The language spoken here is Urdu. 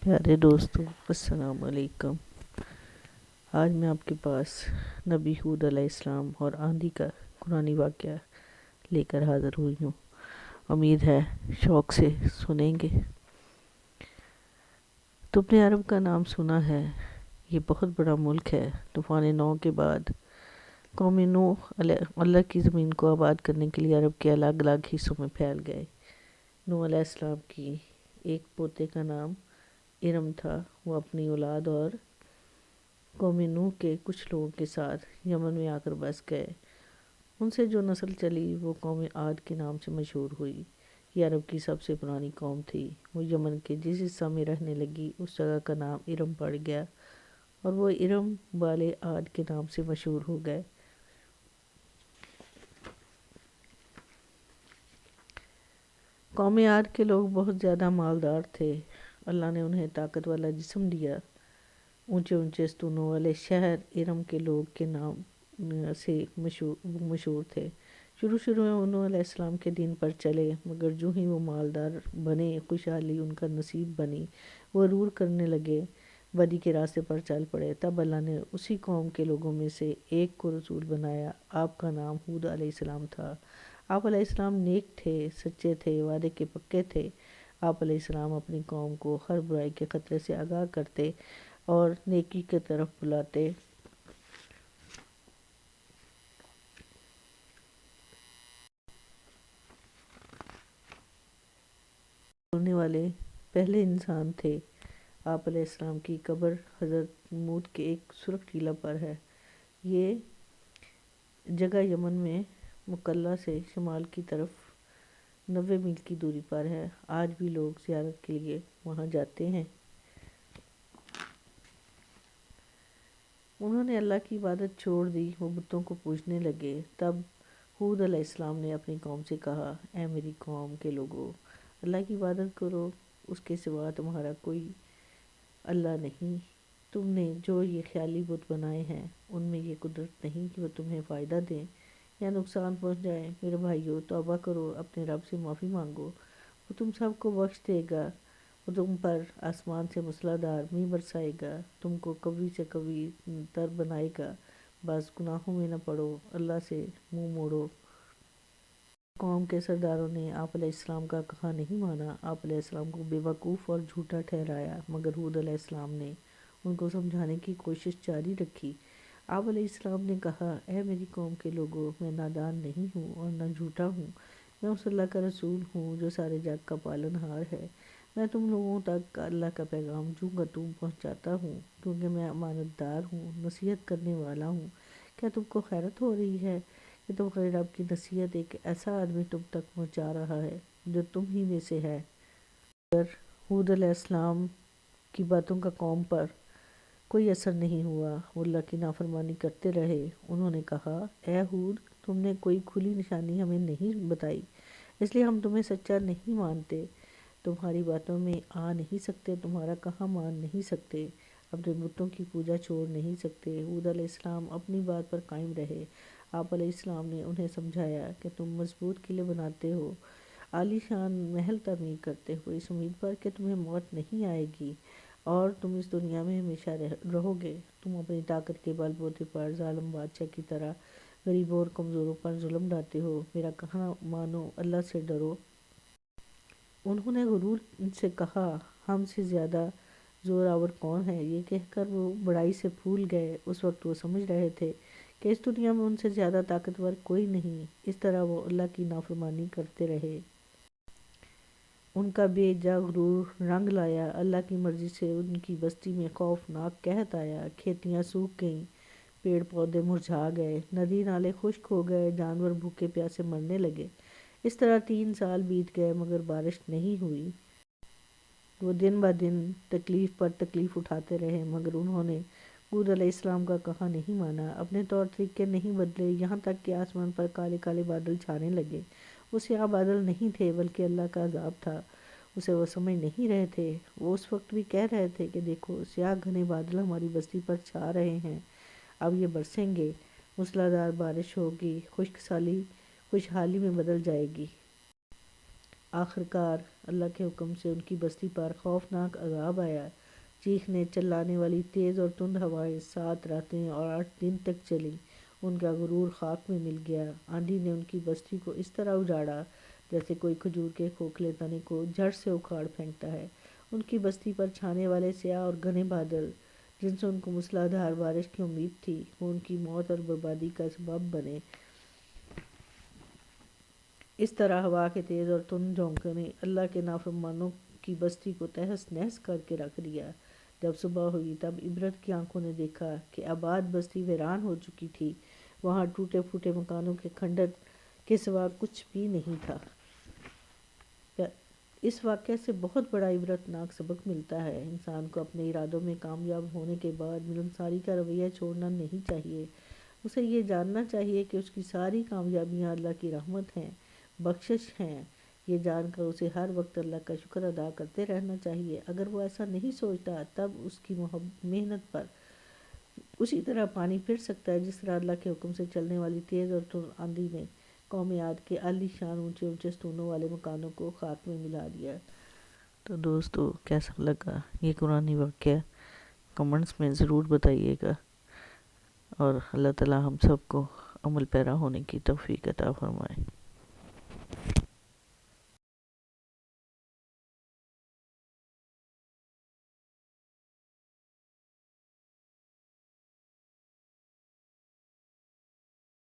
پیارے دوستوں، السلام علیکم۔ آج میں آپ کے پاس نبی ہود علیہ السلام اور آندھی کا قرآنی واقعہ لے کر حاضر ہوئی ہوں۔ امید ہے شوق سے سنیں گے۔ تم نے عرب کا نام سنا ہے، یہ بہت بڑا ملک ہے۔ طوفان نوح کے بعد قوم نوح اللہ کی زمین کو آباد کرنے کے لیے عرب کے الگ الگ حصوں میں پھیل گئے۔ نوح علیہ السلام کی ایک پوتے کا نام ارم تھا۔ وہ اپنی اولاد اور قوم نوح کے کچھ لوگوں کے ساتھ یمن میں آ کر بس گئے۔ ان سے جو نسل چلی وہ قوم عاد کے نام سے مشہور ہوئی۔ یہ عرب کی سب سے پرانی قوم تھی۔ وہ یمن کے جس حصہ میں رہنے لگی اس جگہ کا نام ارم پڑ گیا اور وہ ارم والے عاد کے نام سے مشہور ہو گئے۔ قوم عاد کے لوگ بہت زیادہ مالدار تھے۔ اللہ نے انہیں طاقت والا جسم دیا۔ اونچے اونچے ستونوں والے شہر ارم کے لوگ کے نام سے مشہور تھے۔ شروع میں انہوں علیہ السلام کے دین پر چلے، مگر جو ہی وہ مالدار بنے، خوشحالی ان کا نصیب بنی، وہ غرور کرنے لگے، بدی کے راستے پر چل پڑے۔ تب اللہ نے اسی قوم کے لوگوں میں سے ایک کو رسول بنایا۔ آپ کا نام ہود علیہ السلام تھا۔ آپ علیہ السلام نیک تھے، سچے تھے، وعدے کے پکے تھے۔ آپ علیہ السلام اپنی قوم کو ہر برائی کے خطرے سے آگاہ کرتے اور نیکی کی طرف بلاتے۔ بولنے والے پہلے انسان تھے۔ آپ علیہ السلام کی قبر حضرت موت کے ایک سرخ ٹیلہ پر ہے۔ یہ جگہ یمن میں مکلا سے شمال کی طرف 90 میل کی دوری پر ہے۔ آج بھی لوگ زیارت کے لیے وہاں جاتے ہیں۔ انہوں نے اللہ کی عبادت چھوڑ دی، وہ بتوں کو پوجنے لگے۔ تب ہود علیہ السلام نے اپنی قوم سے کہا، اے میری قوم کے لوگو، اللہ کی عبادت کرو، اس کے سوا تمہارا کوئی اللہ نہیں۔ تم نے جو یہ خیالی بت بنائے ہیں ان میں یہ قدرت نہیں کہ وہ تمہیں فائدہ دیں یا نقصان پہنچ جائیں۔ میرے بھائیو، توبہ کرو، اپنے رب سے معافی مانگو، وہ تم سب کو بخش دے گا۔ وہ تم پر آسمان سے موسلا دھار مینہ برسائے گا، تم کو قوی سے قوی تر بنائے گا۔ بس گناہوں میں نہ پڑو، اللہ سے منہ موڑو۔ قوم کے سرداروں نے آپ علیہ السلام کا کہا نہیں مانا، آپ علیہ السلام کو بے وقوف اور جھوٹا ٹھہرایا، مگر ہود علیہ السلام نے ان کو سمجھانے کی کوشش جاری رکھی۔ آپ علیہ السلام نے کہا، اے میری قوم کے لوگو، میں نادان نہیں ہوں اور نہ جھوٹا ہوں، میں اس اللہ کا رسول ہوں جو سارے جگ کا پالن ہار ہے۔ میں تم لوگوں تک اللہ کا پیغام جو تم پہنچاتا ہوں، کیونکہ میں امانت دار ہوں، نصیحت کرنے والا ہوں۔ کیا تم کو حیرت ہو رہی ہے کہ تمہارے رب کی نصیحت ایک ایسا آدمی تم تک پہنچا رہا ہے جو تم ہی میں سے ہے؟ مگر ہود علیہ السلام کی باتوں کا قوم پر کوئی اثر نہیں ہوا، وہ اللہ کی نافرمانی کرتے رہے۔ انہوں نے کہا، اے ہود، تم نے کوئی کھلی نشانی ہمیں نہیں بتائی، اس لیے ہم تمہیں سچا نہیں مانتے، تمہاری باتوں میں آ نہیں سکتے، تمہارا کہا مان نہیں سکتے، اپنے بتوں کی پوجا چھوڑ نہیں سکتے۔ ہود علیہ السلام اپنی بات پر قائم رہے۔ آپ علیہ السلام نے انہیں سمجھایا کہ تم مضبوط قلعے بناتے ہو، عالی شان محل تعمیر کرتے ہو، اس امید پر کہ تمہیں موت نہیں آئے گی اور تم اس دنیا میں ہمیشہ رہو گے۔ تم اپنی طاقت کے بل بوتے پر ظالم بادشاہ کی طرح غریبوں اور کمزوروں پر ظلم ڈھاتے ہو، میرا کہنا مانو، اللہ سے ڈرو۔ انہوں نے غرور سے کہا، ہم سے زیادہ زور آور کون ہے؟ یہ کہہ کر وہ بڑائی سے پھول گئے۔ اس وقت وہ سمجھ رہے تھے کہ اس دنیا میں ان سے زیادہ طاقتور کوئی نہیں۔ اس طرح وہ اللہ کی نافرمانی کرتے رہے۔ ان کا بے جا غرور رنگ لایا۔ اللہ کی مرضی سے ان کی بستی میں خوفناک قحط آیا، کھیتیاں سوکھ گئیں، پیڑ پودے مرجھا گئے، ندی نالے خشک ہو گئے، جانور بھوکے پیاسے مرنے لگے۔ اس طرح 3 سال بیت گئے مگر بارش نہیں ہوئی۔ وہ دن بہ دن تکلیف پر تکلیف اٹھاتے رہے مگر انہوں نے ہود علیہ السلام کا کہا نہیں مانا، اپنے طور طریقے نہیں بدلے، یہاں تک کہ آسمان پر کالے کالے بادل چھانے لگے۔ وہ سیاہ بادل نہیں تھے بلکہ اللہ کا عذاب تھا، اسے وہ سمجھ نہیں رہے تھے۔ وہ اس وقت بھی کہہ رہے تھے کہ دیکھو، سیاہ گھنے بادل ہماری بستی پر چھا رہے ہیں، اب یہ برسیں گے، موسلادھار بارش ہوگی، خوشحالی میں بدل جائے گی۔ آخر کار اللہ کے حکم سے ان کی بستی پر خوفناک عذاب آیا۔ چیخنے چلانے والی تیز اور تند ہوائیں 7 راتیں اور 8 دن تک چلیں۔ ان کا غرور خاک میں مل گیا۔ آندھی نے ان کی بستی کو اس طرح اجاڑا جیسے کوئی کھجور کے کھوکھلے تنے کو جڑ سے اکھاڑ پھینکتا ہے۔ ان کی بستی پر چھانے والے سیاہ اور گھنے بادل، جن سے ان کو موسلا دھار بارش کی امید تھی، وہ ان کی موت اور بربادی کا سبب بنے۔ اس طرح ہوا کے تیز اور تند جھونکوں نے اللہ کے نافرمانوں کی بستی کو تہس نہس کر کے رکھ دیا۔ جب صبح ہوئی تب عبرت کی آنکھوں نے دیکھا کہ آباد بستی ویران ہو چکی تھی۔ وہاں ٹوٹے پھوٹے مکانوں کے کھنڈر کے سوا کچھ بھی نہیں تھا۔ اس واقعے سے بہت بڑا عبرت ناک سبق ملتا ہے۔ انسان کو اپنے ارادوں میں کامیاب ہونے کے بعد ملنساری کا رویہ چھوڑنا نہیں چاہیے۔ اسے یہ جاننا چاہیے کہ اس کی ساری کامیابیاں اللہ کی رحمت ہیں، بخشش ہیں۔ یہ جان کر اسے ہر وقت اللہ کا شکر ادا کرتے رہنا چاہیے۔ اگر وہ ایسا نہیں سوچتا تب اس کی محنت پر اسی طرح پانی پھر سکتا ہے جس طرح اللہ کے حکم سے چلنے والی تیز اور تند آندھی نے قوم عاد کے عالی شان اونچے اونچے ستونوں والے مکانوں کو خاک میں ملا دیا۔ تو دوستو کیسا لگا یہ قرآنی واقعہ؟ کمنٹس میں ضرور بتائیے گا، اور اللہ تعالی ہم سب کو عمل پیرا ہونے کی توفیق عطا فرمائے۔